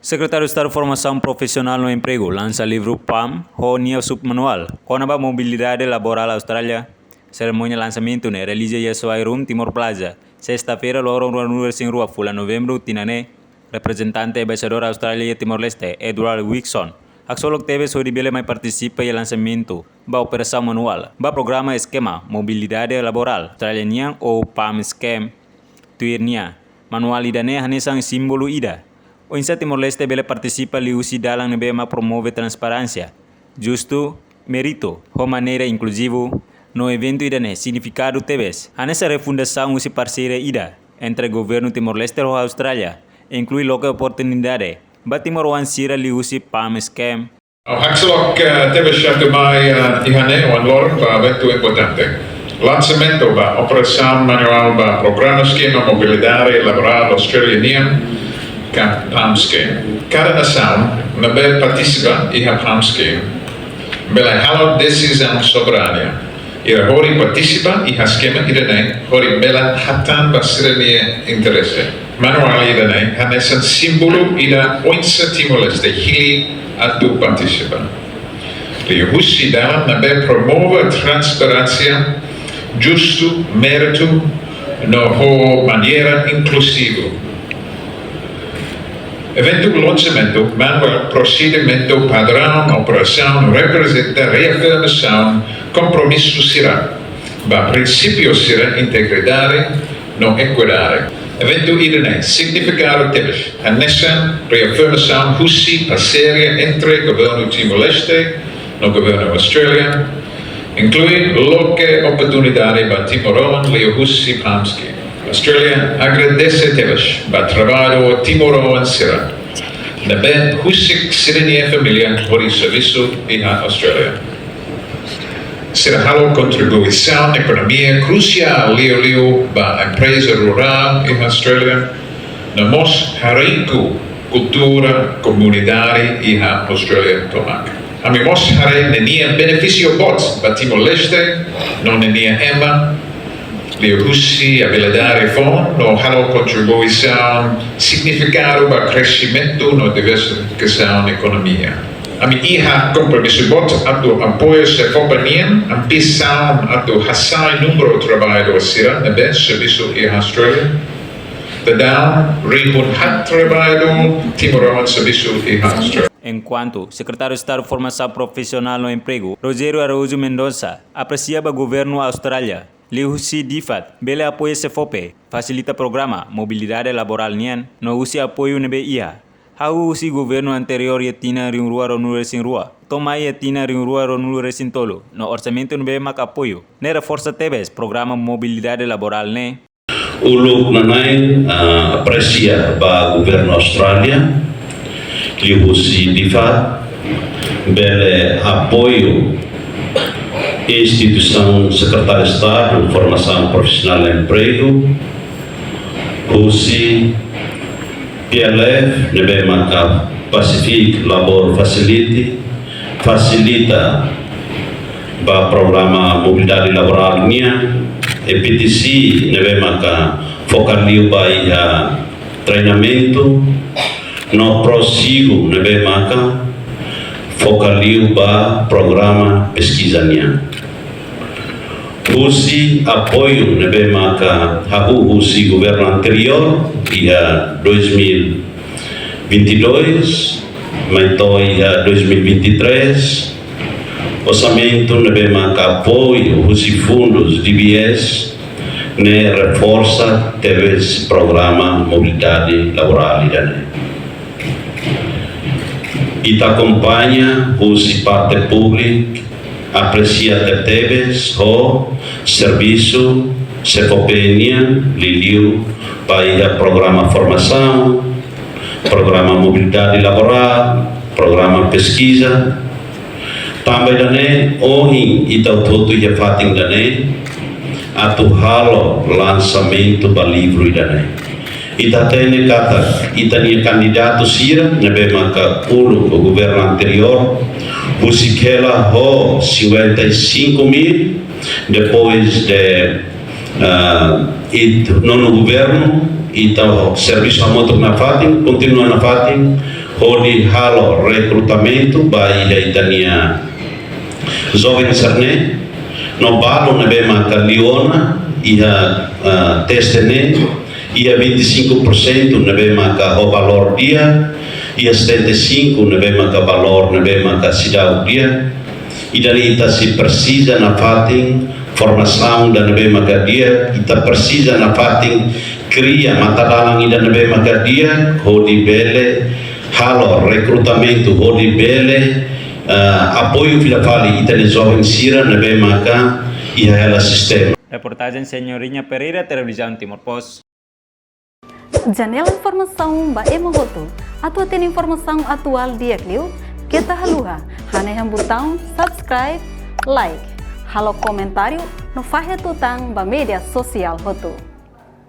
Secretário de Estado de Formação Profissional no Emprego lança livro PAM, Ronia Submanual, Conaba Mobilidade Laboral Austrália. Cerimônia lançamento na Relígia Yesuai Room, Timor Plaza. Sexta-feira, Loro University Rua, Fula, novembro, Tinane. Representante embaixador Austrália e Timor-Leste, Edward Wilson. Axolog TV Soribele mai participa e lançamento da operação manual, da programa esquema Mobilidade Laboral Australian ou PAM Scheme Tuirnia. Manual idane hanesang símbolo ida. O Insa Timor-Leste bele participa liusi dalang nebema promove transparência, justo, mérito, de maneira inclusivo, no evento idane significado tebes. Hanessa refundação usi parceira ida entre governo Timor-Leste e Austrália, inclui local oportunidade. Batimor wan sira liusi PAM Scheme. Hakselok tebes mai ihane wan lorong ba evento importante. Lançamento ba operação manual ba programa esquema mobilidade laboral australiana PAM Scheme. Cada nação nabe participa e PAM Scheme. Bela halo decisão soberana. Ira hori participa e esquema idane hori bela hatan ba sirenia interesse. Manual idane hanesan símbolo ida oinsa Timor-Leste hili atu participa. Li husi dalam nabe promova transparência, justo, mérito, no maneira inclusiva. Evento lançamento, manual, procedimento, padrão, operação, representa, reafirmação, compromisso será. Ba princípio será integridade, não equidade. Evento idane, significado tebes, hanesan, reafirmação, husi, parceria entre governo Timor-Leste, no governo australiano, inclui loque oportunidade para Timor-Leste, leo husi PAM Scheme. Australia agradece tebes, para trabalho Timor-Leste será. Nabe husik sirenia família por serviço e a Austrália. Será halo contribuição economia crucial leo para empresa rural em Austrália. Namos hariku cultura comunidade e a Austrália tomak. Amimos hari nenia benefício bot para Timor-Leste, não nenia ema. Leo husi habilidade fon no halo contribuição significado para crescimento no diversificação da economia. Ami iha compromisso bot atu apoio se companhia ambição atu hasai número de trabalho sira na bem serviço e Austrália. Tadão rimun hat trabalho Timor-Leste serviço e Austrália. Enquanto Secretário de Estado de Formação Profissional no Emprego, Rogério Araújo Mendonça, apreciava o governo Austrália. Liusi Difat, bele apoio CFOPE, facilita programa Mobilidade Laboral Nian, no usi apoio nebe ia. Hau usi governo anterior yetina ringrua ronul resin rua, toma yetina ringrua ronul resin tolo, no orçamento nebe mak apoio. Ne reforça tebes programa Mobilidade Laboral ne. Uluk nanai aprecia ba governo Austrália, Liusi Difat, bele apoio Instituição Secretário de Estado de Formação Profissional e Emprego, UCI, PLF, Nebemaka Pacific Labor Facility, facilita o programa Mobilidade Laboral NIA, EPTC, Nebemaka focaliu para treinamento, no prossigo, Nebemaka focaliu para programa pesquisa NIA. Usi apoio nebe maka habu usi governo anterior ia 2022 maito ia 2023 orçamento nebe maka apoio usi fundos DBS ne reforça teves programa mobilidade laboral idane. Ita acompanha usi parte pública aprecia tebes o serviço CFOPENIA, Liliu, para programa formação, programa mobilidade laboral, programa pesquisa. Também dane ohin ita todo ia fating dane atu halo lançamento ba livro dane. Ita tene kata ita ni candidato sira nebe maka ulu o governo anterior Usikela ho 55.000 depois de nono governo e o serviço remoto na FATIM continua na FATIM hodi halo recrutamento bai Itania jovem sarne no balo nebe maka liona ia testene ia 25% nebe maka o valor dia ia 75 nebe maka valor nebe maka sidau dia idani ita si precisa na fating formação da nebe maka dia ita precisa na fating cria mata dalang ida nebe maka dia hodi bele halo recrutamento hodi bele apoio filafali ita de jovem sira nebe maka ia ela sistema. Reportagem Senhorinha Pereira, Televisão Timor Post. Janela informação ba emohoto. Atua tem informação atual dia Clio. Kita haluha. Hane yang botão subscribe, like. Halo comentário no fahe tutang ba media sosial hoto.